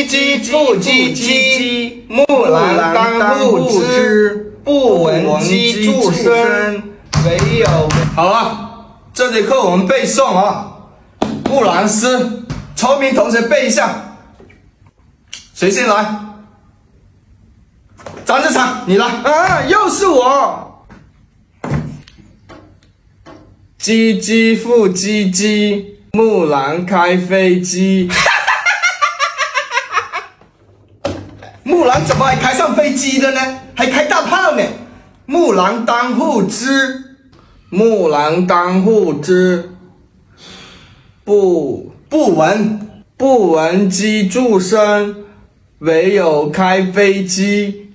唧复唧唧，木兰当户织，不闻机杼声，惟有。好了，这节课我们背诵啊，《木兰诗》，聪明同学背一下。谁先来？张志强，你来。啊，又是我。唧唧复唧唧，木兰开飞机。木兰怎么还开上飞机的呢？还开大炮呢？木兰当户织，木兰当户织，不闻机杼声，惟有开飞机。